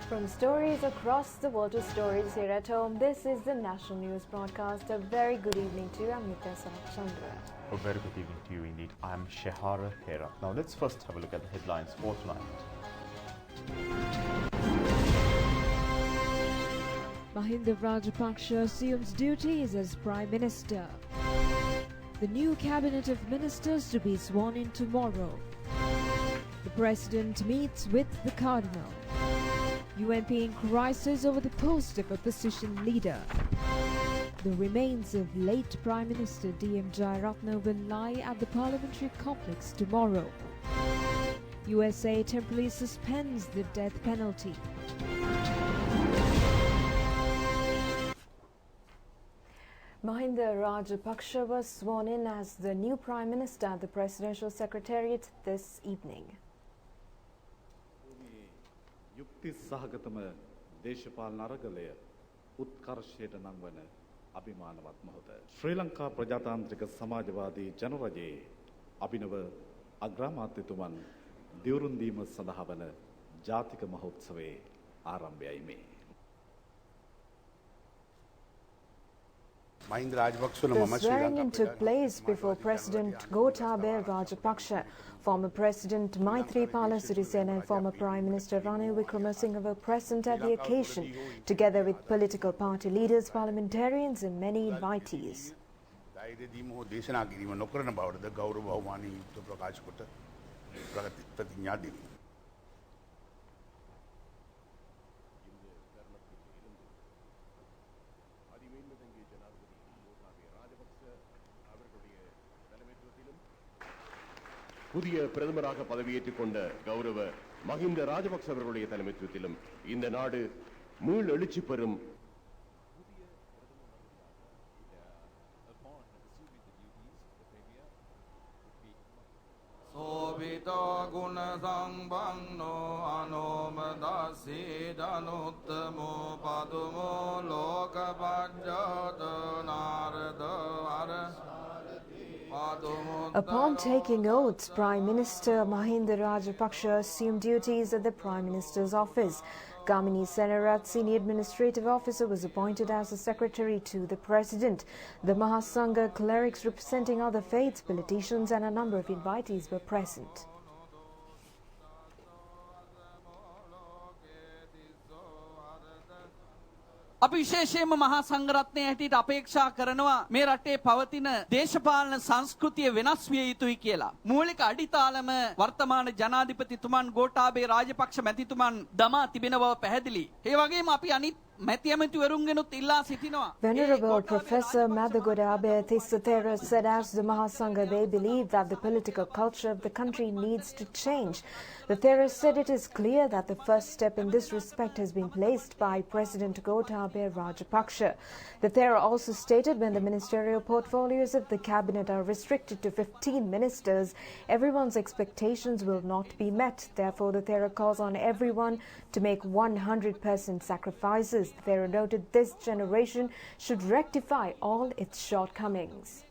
From stories across the world to stories here at home, this is the National News Broadcast. A very good evening to you. I'm Nitya Chandra. A very good evening to you indeed. I'm Shehara Hera. Now let's first have a look at the headlines for tonight. Mahinda Rajapaksa assumes duties as Prime Minister. The new cabinet of ministers to be sworn in tomorrow. The President meets with the Cardinal. UNP in crisis over the post of opposition leader. The remains of late Prime Minister DMJ Arthur will lie at the parliamentary complex tomorrow. USA temporarily suspends the death penalty. Mahinda Rajapaksa was sworn in as the new Prime Minister at the Presidential Secretariat this evening. යුක්ති සහගතම දේශපාලන අරගලය උත්කර්ෂයට නංවන අභිමානවත් මොහොත ශ්‍රී ලංකා ප්‍රජාතාන්ත්‍රික සමාජවාදී ජනරජයේ අභිනව අග්‍රාමාත්‍යතුමන් දිවුරුම් දීම සඳහා වන ජාතික මහෝත්සවයේ ආරම්භයයි මේ. The swearing-in took place before President Gotabaya Rajapaksa. Former President Maithripala Sirisena and former Prime Minister Ranil Wickremesinghe were present at the occasion, together with political party leaders, parliamentarians and many invitees. புதிய பிரதமராக பதவியேற்றுக் கொண்ட கௌரவ மஹிந்த ராஜபக்ச அவர்களுடைய தலைமைத்துவத்திலும் இந்த நாடு மீள் எழுச்சி பெறும். சோபிதா குண சம்பன்னோ அனோமதாசி தனுத்தமோ பதுமோ லோகபஜ்ஜத நாரத வர. Upon taking oaths, Prime Minister Mahinda Rajapaksa assumed duties at the Prime Minister's office. Gamini Senarat, senior administrative officer, was appointed as the secretary to the President. The Mahasangha clerics representing other faiths, politicians and a number of invitees were present. අපි විශේෂයෙන්ම මහා සංඝරත්නය හැටියට අපේක්ෂා කරනවා මේ රටේ පවතින දේශපාලන සංස්කෘතිය වෙනස් විය යුතුයි කියලා. මූලික අඩිතාලම වර්තමාන ජනාධිපතිතුමන් ගෝඨාභය රාජපක්ෂ මැතිතුමන් දමා තිබෙන බව පැහැදිලි. ඒ වගේම අපි අනිත් Venerable Professor Madhagoda Abhay Thissathera said as the Mahasangha they believe that the political culture of the country needs to change. The Thera said it is clear that the first step in this respect has been placed by President Gotabaya Rajapaksa. The Thera also stated when the ministerial portfolios of the cabinet are restricted to 15 ministers, everyone's expectations will not be met. Therefore, the Thera calls on everyone to make 100% sacrifices. The Thera noted this generation should rectify all its shortcomings.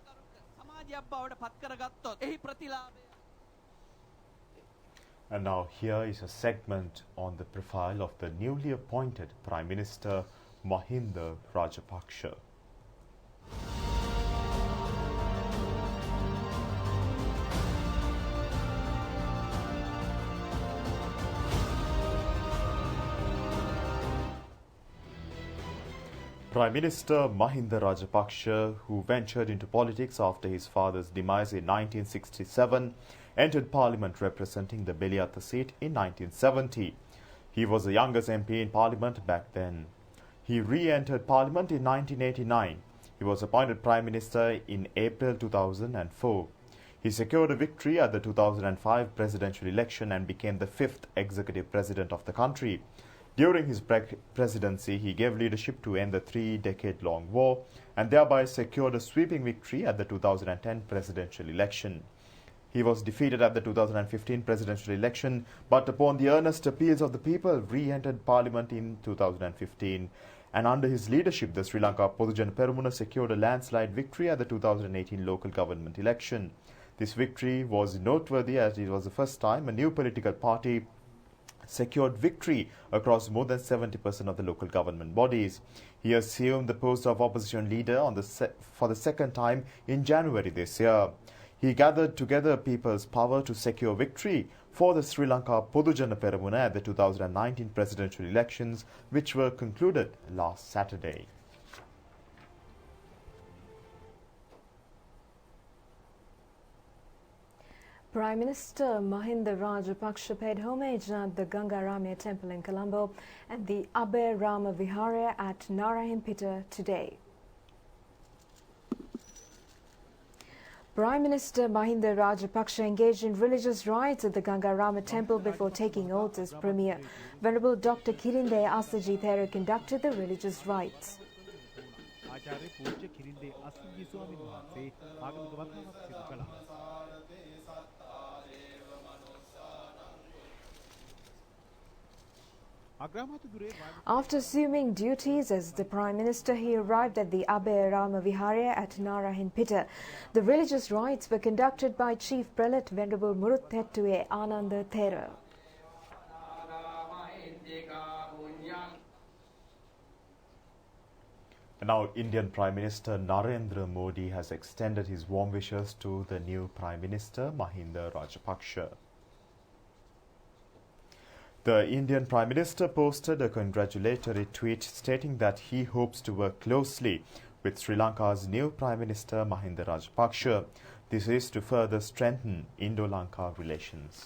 And now here is a segment on the profile of the newly appointed Prime Minister Mahinda Rajapaksa. Prime Minister Mahinda Rajapaksa, who ventured into politics after his father's demise in 1967, entered Parliament representing the Beliata seat in 1970. He was the youngest MP in Parliament back then. He re-entered Parliament in 1989. He was appointed Prime Minister in April 2004. He secured a victory at the 2005 presidential election and became the 5th executive president of the country. During his presidency, he gave leadership to end the 3-decade-long war and thereby secured a sweeping victory at the 2010 presidential election. He was defeated at the 2015 presidential election, but upon the earnest appeals of the people, re-entered Parliament in 2015. And under his leadership, the Sri Lanka Podujana Peramuna secured a landslide victory at the 2018 local government election. This victory was noteworthy as it was the first time a new political party secured victory across more than 70% of the local government bodies. He assumed the post of opposition leader for the second time in January this year. He gathered together people's power to secure victory for the Sri Lanka Podujana Peramuna at the 2019 presidential elections, which were concluded last Saturday. Prime Minister Mahinda Rajapaksa paid homage at the Gangarama Temple in Colombo and the Gangarama Vihara at Narendra today. Prime Minister Mahinda Rajapaksa engaged in religious rites at the Gangarama Temple before taking oath as Premier. Venerable Dr. Kirinde Asaji Thera conducted the religious rites. After assuming duties as the Prime Minister, he arrived at the Gangarama Vihara at Narendra. The religious rites were conducted by Chief Prelate Venerable Muruthettuwe Ananda Thera. Now, Indian Prime Minister Narendra Modi has extended his warm wishes to the new Prime Minister Mahinda Rajapaksa. The Indian Prime Minister posted a congratulatory tweet stating that he hopes to work closely with Sri Lanka's new Prime Minister Mahinda Rajapaksa. This is to further strengthen Indo-Lanka relations.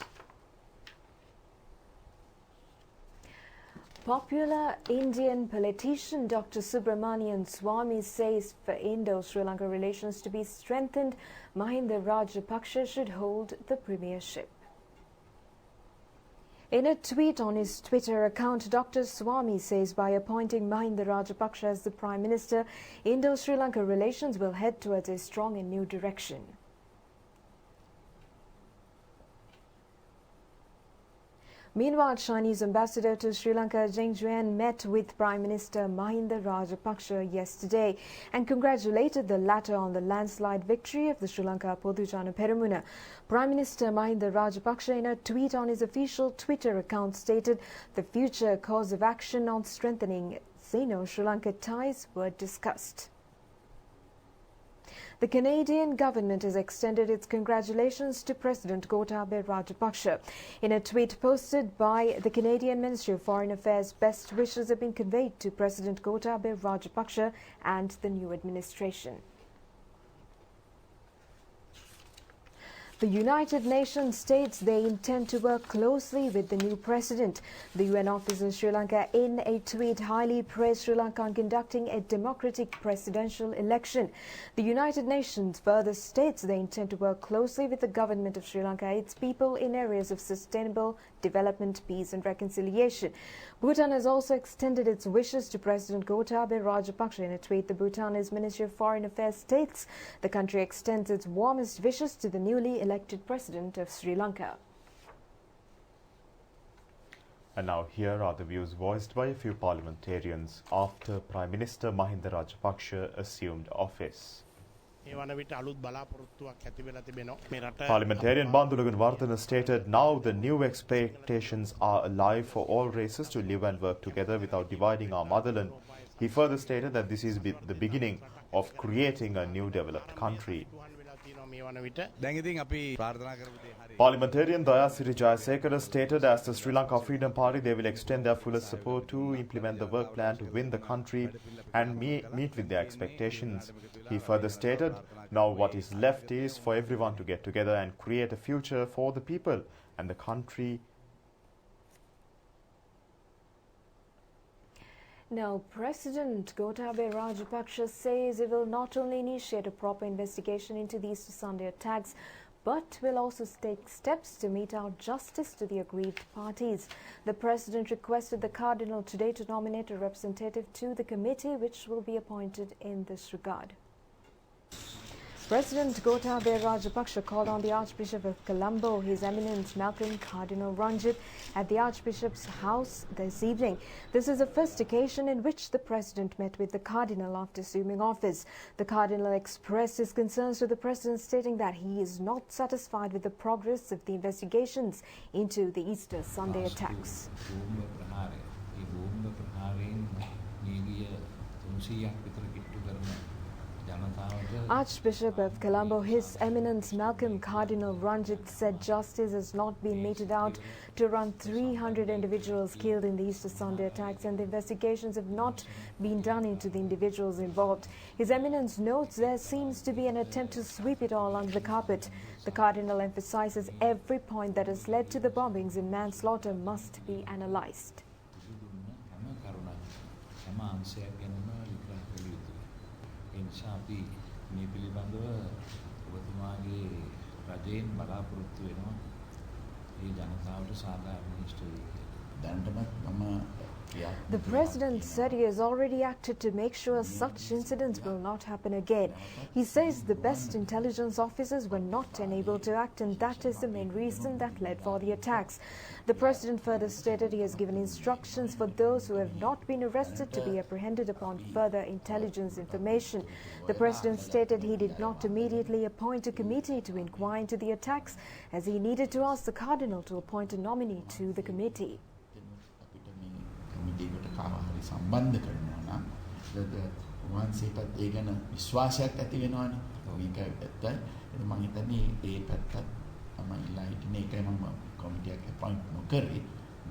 Popular Indian politician Dr. Subramanian Swamy says for Indo-Sri Lanka relations to be strengthened, Mahinda Rajapaksa should hold the premiership. In a tweet on his Twitter account, Dr. Swamy says by appointing Mahinda Rajapaksa as the Prime Minister, Indo-Sri Lanka relations will head towards a strong and new direction. Meanwhile, Chinese ambassador to Sri Lanka Zheng Juan met with Prime Minister Mahinda Rajapaksa yesterday and congratulated the latter on the landslide victory of the Sri Lanka Podujana Peramuna. Prime Minister Mahinda Rajapaksa, in a tweet on his official Twitter account, stated the future course of action on strengthening Sino-Sri Lanka ties were discussed. The Canadian government has extended its congratulations to President Gotabaya Rajapaksa. In a tweet posted by the Canadian Ministry of Foreign Affairs, best wishes have been conveyed to President Gotabaya Rajapaksa and the new administration. The United Nations states they intend to work closely with the new president. The UN office in Sri Lanka, in a tweet, highly praised Sri Lanka on conducting a democratic presidential election. The United Nations further states they intend to work closely with the government of Sri Lanka and its people in areas of sustainable development, peace and reconciliation. Bhutan has also extended its wishes to President Gotabaya Rajapaksa. In a tweet, the Bhutanese Ministry of Foreign Affairs states the country extends its warmest wishes to the newly elected President of Sri Lanka. And now here are the views voiced by a few parliamentarians after Prime Minister Mahinda Rajapaksa assumed office. Parliamentarian Bandulagan Vardhana stated, now the new expectations are alive for all races to live and work together without dividing our motherland. He further stated that this is the beginning of creating a new developed country. Parliamentarian Dayasiri Jayasekara stated, as the Sri Lanka Freedom Party, they will extend their fullest support to implement the work plan to win the country and meet with their expectations. He further stated, now what is left is for everyone to get together and create a future for the people and the country. Now, President Gotabaya Rajapaksa says he will not only initiate a proper investigation into the Easter Sunday attacks, but will also take steps to mete out justice to the aggrieved parties. The President requested the Cardinal today to nominate a representative to the committee which will be appointed in this regard. President Gotabaya Rajapaksa called on the Archbishop of Colombo, His Eminence Malcolm Cardinal Ranjit, at the Archbishop's house this evening. This is the first occasion in which the President met with the Cardinal after assuming office. The Cardinal expressed his concerns to the President, stating that he is not satisfied with the progress of the investigations into the Easter Sunday attacks. Archbishop of Colombo, His Eminence Malcolm Cardinal Ranjit, said justice has not been meted out to around 300 individuals killed in the Easter Sunday attacks, and the investigations have not been done into the individuals involved. His Eminence notes there seems to be an attempt to sweep it all under the carpet. The Cardinal emphasizes every point that has led to the bombings and manslaughter must be analyzed. The President said he has already acted to make sure such incidents will not happen again. He says the best intelligence officers were not enabled to act, and that is the main reason that led for the attacks. The President further stated he has given instructions for those who have not been arrested to be apprehended upon further intelligence information. The President stated he did not immediately appoint a committee to inquire into the attacks, as he needed to ask the Cardinal to appoint a nominee to the committee. සම්බන්ධ කරනවා නම් වහන්සේටත් ඒ ගැන විශ්වාසයක් ඇති වෙනවානේ. මේක ඇත්තයි. ඒක මම හිතන්නේ ඒ පැත්තත් තමයි ඉල්ලා හිටින්නේ. ඒකයි මම කමිටියක් අපොයින්ට් නොකරේ.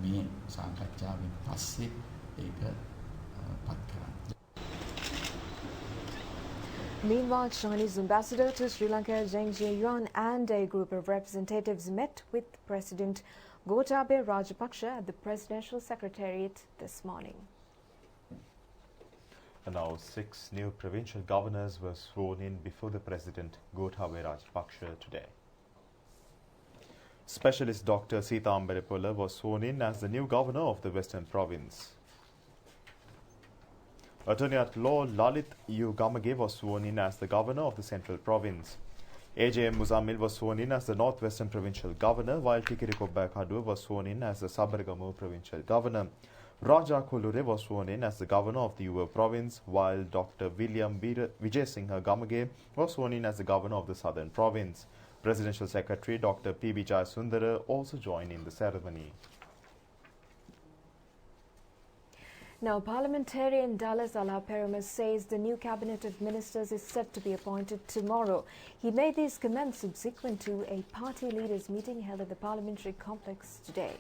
මේ සාකච්ඡාවෙන් පස්සේ ඒක පත් කරන්න. Meanwhile, Chinese ambassador to Sri Lanka, Zheng Jiyuan, and a group of representatives met with President Gotabaya Rajapaksa at the Presidential Secretariat this morning. And now 6 new provincial governors were sworn in before the President Gotabaya Rajapaksa today. Specialist Dr. Sita Ambaripola was sworn in as the new governor of the Western Province. Attorney at Law Lalit U. Gamage was sworn in as the governor of the Central Province. AJM Muzammil was sworn in as the Northwestern Provincial Governor, while Tikirikobba Kadua was sworn in as the Sabaragamu Provincial Governor. Raja Kolure was sworn in as the Governor of the Uva Province, while Dr. William Vijay Singha Gamage was sworn in as the Governor of the Southern Province. Presidential Secretary Dr. P.B. Jayasundara also joined in the ceremony. Now, Parliamentarian Dallas Alaperimas says the new cabinet of ministers is set to be appointed tomorrow. He made these comments subsequent to a party leaders' meeting held at the parliamentary complex today.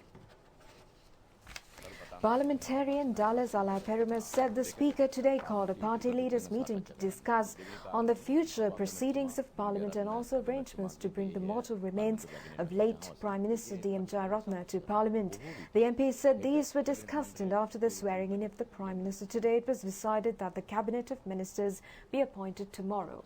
Parliamentarian Dallas Alaperimas said the Speaker today called a party leaders' meeting to discuss on the future proceedings of Parliament and also arrangements to bring the mortal remains of late Prime Minister DMJ Arthur to Parliament. The MP said these were discussed, and after the swearing in of the Prime Minister today, it was decided that the Cabinet of Ministers be appointed tomorrow.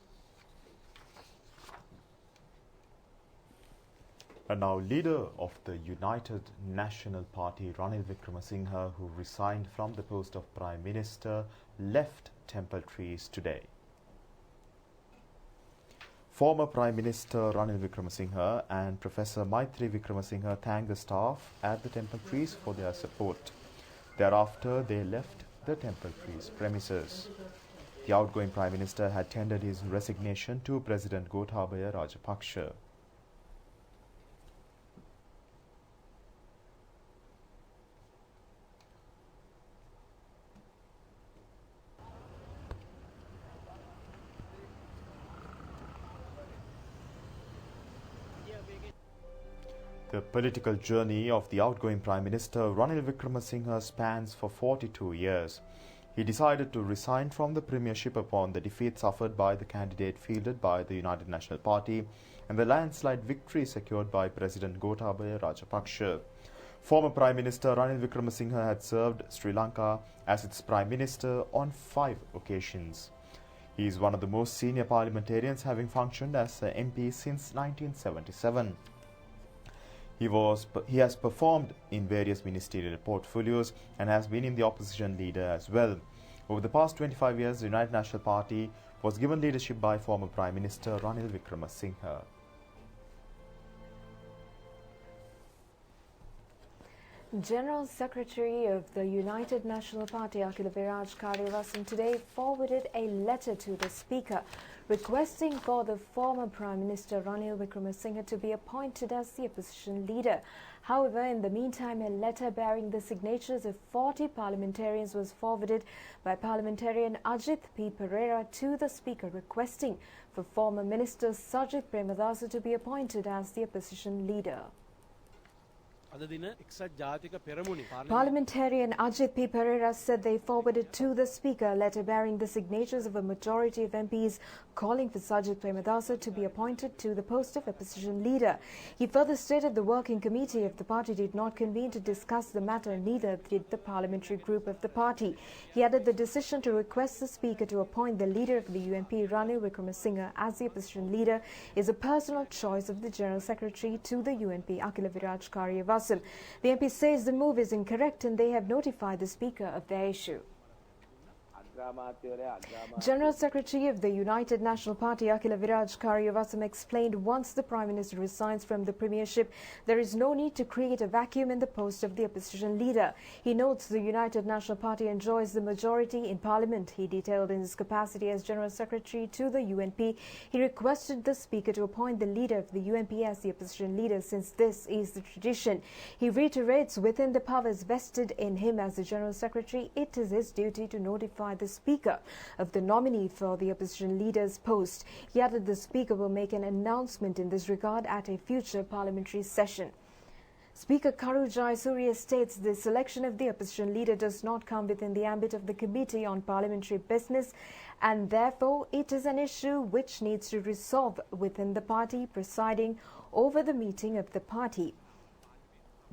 And now leader of the United National Party, Ranil Wickremesinghe, who resigned from the post of Prime Minister, left Temple Trees today. Former Prime Minister Ranil Wickremesinghe and Professor Maitri Wickremesinghe thanked the staff at the Temple Trees for their support. Thereafter, they left the Temple Trees premises. The outgoing Prime Minister had tendered his resignation to President Gotabaya Rajapaksa. The political journey of the outgoing Prime Minister Ranil Wickremesinghe spans for 42 years. He decided to resign from the premiership upon the defeat suffered by the candidate fielded by the United National Party and the landslide victory secured by President Gotabaya Rajapaksa. Former Prime Minister Ranil Wickremesinghe had served Sri Lanka as its Prime Minister on 5 occasions. He is one of the most senior parliamentarians, having functioned as an MP since 1977. He has performed in various ministerial portfolios and has been in the opposition leader as well. Over the past 25 years, the United National Party was given leadership by former Prime Minister Ranil Wickremesinghe. General Secretary of the United National Party, Akhila Viraj Karyawasan, today forwarded a letter to the Speaker requesting for the former Prime Minister Ranil Wickremesinghe to be appointed as the opposition leader. However, in the meantime, a letter bearing the signatures of 40 parliamentarians was forwarded by parliamentarian Ajith P. Pereira to the Speaker requesting for former Minister Sajith Premadasa to be appointed as the opposition leader. Parliamentarian Ajith P. Pereira said they forwarded to the Speaker a letter bearing the signatures of a majority of MPs calling for Sajith Premadasa to be appointed to the post of opposition leader. He further stated the working committee of the party did not convene to discuss the matter, neither did the parliamentary group of the party. He added the decision to request the Speaker to appoint the leader of the UNP, Ranil Wickremesinghe, as the opposition leader is a personal choice of the General Secretary to the UNP, Akhila Viraj Karyawasan. The MP says the move is incorrect and they have notified the Speaker of their issue. General Secretary of the United National Party, Akhila Viraj Karyawasan, explained once the Prime Minister resigns from the Premiership, there is no need to create a vacuum in the post of the opposition leader. He notes the United National Party enjoys the majority in Parliament. He detailed in his capacity as General Secretary to the UNP, he requested the Speaker to appoint the leader of the UNP as the opposition leader since this is the tradition. He reiterates within the powers vested in him as the General Secretary, it is his duty to notify the Speaker of the nominee for the opposition leader's post. He added the Speaker will make an announcement in this regard at a future parliamentary session. Speaker Karu Jayasuriya states the selection of the opposition leader does not come within the ambit of the Committee on Parliamentary Business and therefore it is an issue which needs to resolve within the party, presiding over the meeting of the party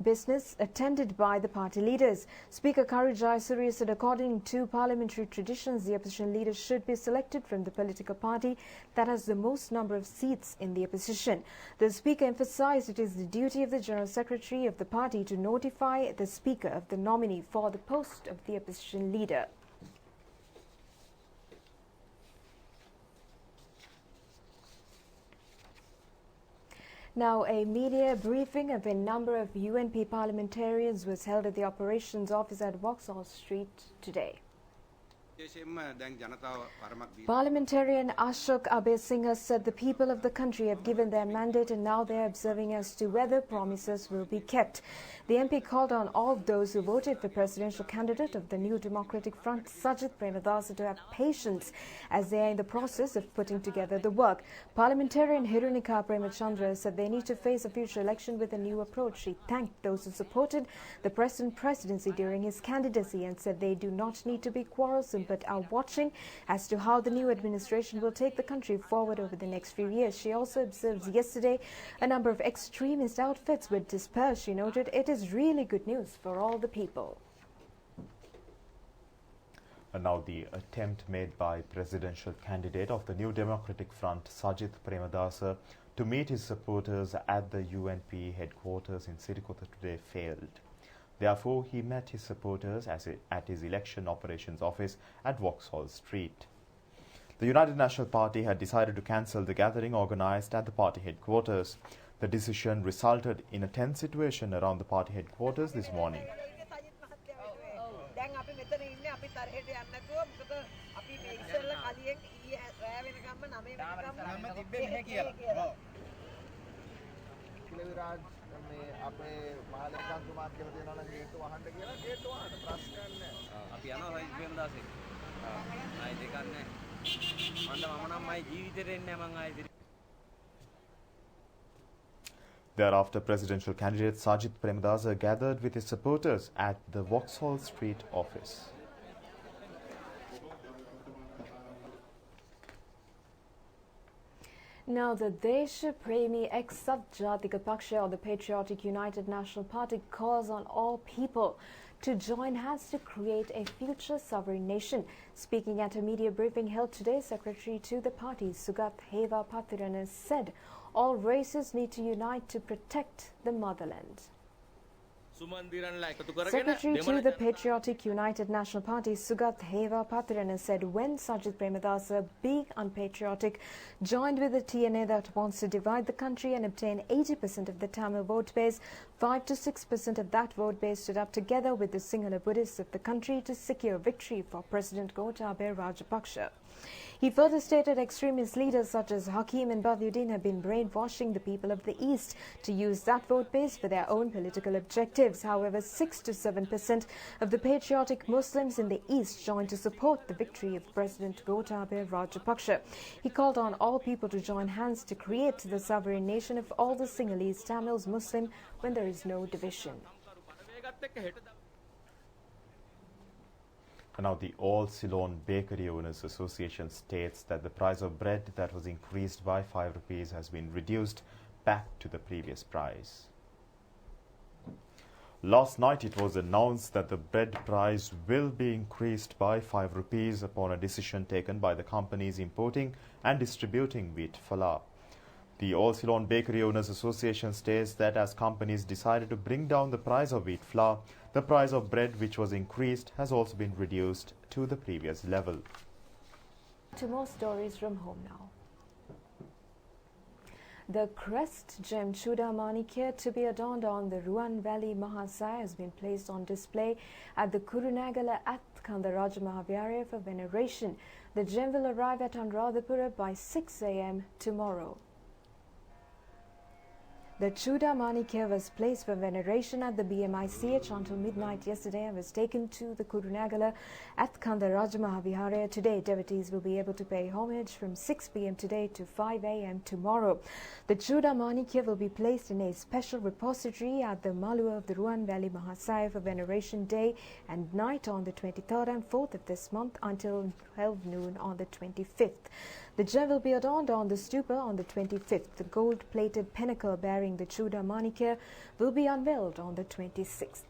business attended by the party leaders. Speaker Karu Jayasuriya said according to parliamentary traditions, the opposition leader should be selected from the political party that has the most number of seats in the opposition. The Speaker emphasized it is the duty of the General Secretary of the party to notify the Speaker of the nominee for the post of the opposition leader. Now, a media briefing of a number of UNP parliamentarians was held at the operations office at Vauxhall Street today. Parliamentarian Ashok Abesinghe said the people of the country have given their mandate and now they are observing as to whether promises will be kept. The MP called on all those who voted for presidential candidate of the New Democratic Front, Sajith Premadasa, to have patience as they are in the process of putting together the work. Parliamentarian Hirunika Premachandra said they need to face a future election with a new approach. She thanked those who supported the present presidency during his candidacy and said they do not need to be quarrelsome but are watching as to how the new administration will take the country forward over the next few years. She also observed yesterday a number of extremist outfits were dispersed. She noted it is really good news for all the people. And now the attempt made by presidential candidate of the New Democratic Front, Sajith Premadasa, to meet his supporters at the UNP headquarters in Sirikota today failed. Therefore, he met his supporters at his election operations office at Vauxhall Street. The United National Party had decided to cancel the gathering organised at the party headquarters. The decision resulted in a tense situation around the party headquarters this morning. Thereafter, presidential candidate Sajith Premadasa gathered with his supporters at the Vauxhall Street office. Now, the Desha Premi ex-Sabjatika Paksha, or the Patriotic United National Party, calls on all people to join hands to create a future sovereign nation. Speaking at a media briefing held today, Secretary to the party, Sugat Heva Patirana, said all races need to unite to protect the motherland. Secretary to the Patriotic United National Party, Sugat Heva Patirana, said when Sajid Premadasa, being unpatriotic, joined with the TNA that wants to divide the country and obtain 80% of the Tamil vote base, 5 to 6% of that vote base stood up together with the Sinhala Buddhists of the country to secure victory for President Gotabaya Rajapaksa. He further stated extremist leaders such as Hakim and Badiuddin have been brainwashing the people of the East to use that vote base for their own political objectives. However, 6 to 7% of the patriotic Muslims in the East joined to support the victory of President Gotabaya Rajapaksa. He called on all people to join hands to create the sovereign nation of all the Sinhalese, Tamils, Muslim when there is no division. And now the All Ceylon Bakery Owners Association states that the price of bread that was increased by 5 rupees has been reduced back to the previous price. Last night it was announced that the bread price will be increased by 5 rupees upon a decision taken by the companies importing and distributing wheat flour. The All Ceylon Bakery Owners Association states that as companies decided to bring down the price of wheat flour, the price of bread, which was increased, has also been reduced to the previous level. To more stories from home now. The crest gem Chudamani to be adorned on the Ruan Valley Mahasaya has been placed on display at the Kurunagala at Gangarama Temple for veneration. The gem will arrive at Anuradhapura by 6 a.m. tomorrow. The Chudamani was placed for veneration at the BMICH until midnight yesterday and was taken to the Kurunagala at Gangarama today. Devotees will be able to pay homage from 6 p.m. today to 5 a.m. tomorrow. The Chudamani will be placed in a special repository at the Malua of the Ruan Valley Mahasaya for veneration day and night on the 23rd and 4th of this month until 12 noon on the 25th. The gem will be adorned on the stupa on the 25th. The gold-plated pinnacle bearing the Chudamani will be unveiled on the 26th.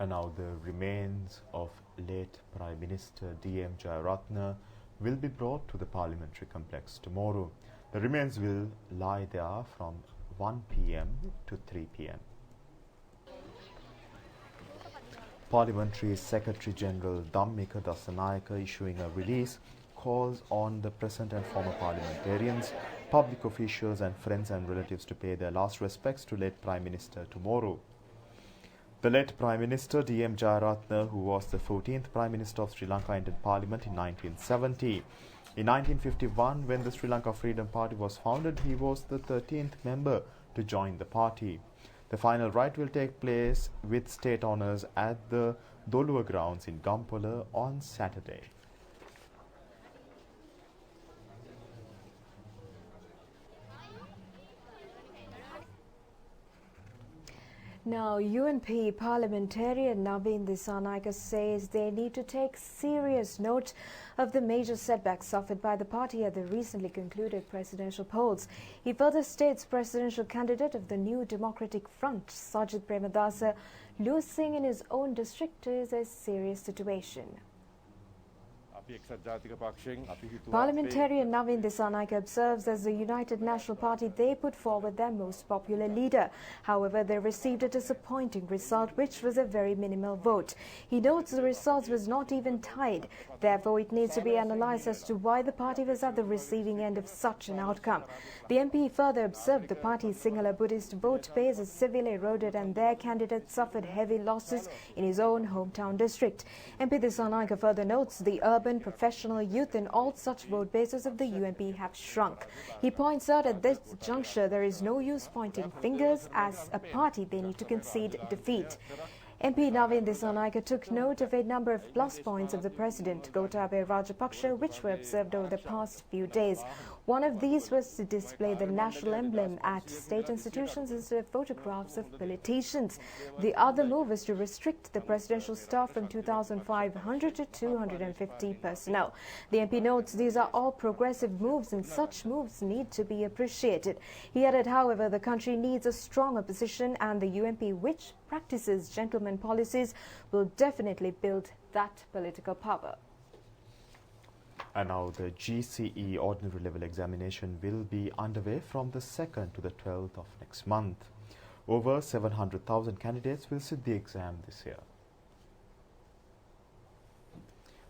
And now the remains of late Prime Minister DMJ Arthur will be brought to the Parliamentary Complex tomorrow. The remains will lie there from 1 p.m. to 3 p.m. Parliamentary Secretary General Dhammika Dasanayaka issuing a release calls on the present and former parliamentarians, public officials and friends and relatives to pay their last respects to late Prime Minister tomorrow. The late Prime Minister DMJ Arthur, who was the 14th Prime Minister of Sri Lanka, entered Parliament in 1970. In 1951, when the Sri Lanka Freedom Party was founded, he was the 13th member to join the party. The final rite will take place with state honours at the Dolua grounds in Gampola on Saturday. Now, UNP parliamentarian Naveen Dissanayake says they need to take serious note of the major setbacks suffered by the party at the recently concluded presidential polls. He further states presidential candidate of the New Democratic Front, Sajid Premadasa, losing in his own district is a serious situation. Parliamentarian Naveen Dissanayake observes as the United National Party they put forward their most popular leader. However, they received a disappointing result, which was a very minimal vote. He notes the result was not even tied. Therefore, it needs to be analysed as to why the party was at the receiving end of such an outcome. The MP further observed the party's Sinhala Buddhist vote base is severely eroded and their candidate suffered heavy losses in his own hometown district. MP Dissanayake further notes the urban, professional, youth and all such vote bases of the UNP have shrunk. He points out at this juncture there is no use pointing fingers. As a party they need to concede defeat. MP Navin Dissanayake took note of a number of plus points of the President Gotabaya Rajapaksa which were observed over the past few days. One of these was to display the national emblem at state institutions instead of photographs of politicians. The other move was to restrict the presidential staff from 2,500 to 250 personnel. The MP notes these are all progressive moves and such moves need to be appreciated. He added, however, the country needs a strong opposition and the UMP which practices gentleman policies will definitely build that political power. And now the GCE ordinary level examination will be underway from the 2nd to the 12th of next month. Over 700,000 candidates will sit the exam this year.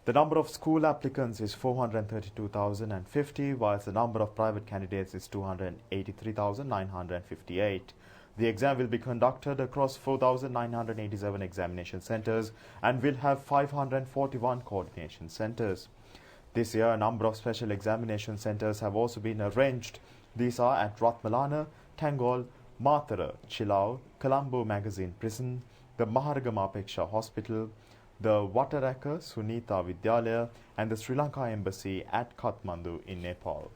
The number of school applicants is 432,050, whilst the number of private candidates is 283,958. The exam will be conducted across 4,987 examination centres and will have 541 coordination centres. This year, a number of special examination centres have also been arranged. These are at Ratmalana, Tangol, Mathara, Chilau, Colombo Magazine Prison, the Maharagama Apeksha Hospital, the Wataraka Sunita Vidyalaya and the Sri Lanka Embassy at Kathmandu in Nepal.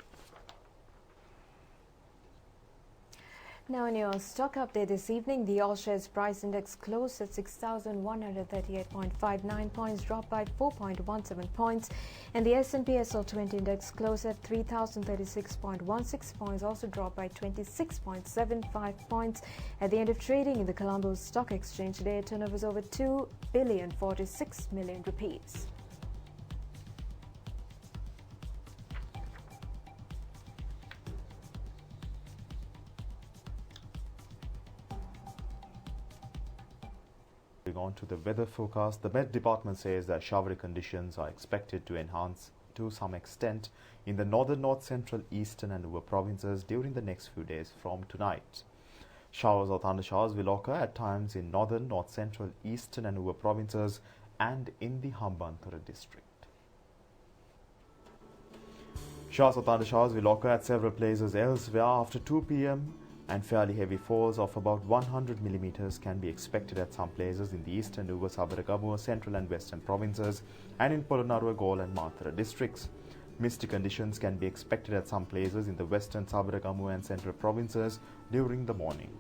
Now in your stock update this evening, the All Shares Price Index closed at 6,138.59 points, dropped by 4.17 points, and the S&P SL20 Index closed at 3,036.16 points, also dropped by 26.75 points. At the end of trading in the Colombo Stock Exchange today, turnover was over 2,046 million rupees. On to the weather forecast, the Met Department says that showery conditions are expected to enhance to some extent in the northern, north central, eastern and Uva provinces during the next few days from tonight. Showers or thundershowers will occur at times in northern, north central, eastern and Uva provinces and in the Hambantota district. Showers or thundershowers will occur at several places elsewhere after 2 p.m. and fairly heavy falls of about 100 millimeters can be expected at some places in the eastern Uva, Sabaragamuwa, central and western provinces and in Polonnaruwa, Galle and Mathura districts. Misty conditions can be expected at some places in the western Sabaragamuwa and central provinces during the morning.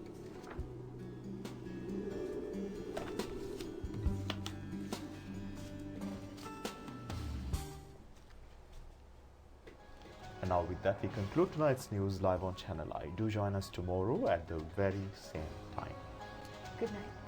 And now with that, we conclude tonight's news live on Channel I. Do join us tomorrow at the very same time. Good night.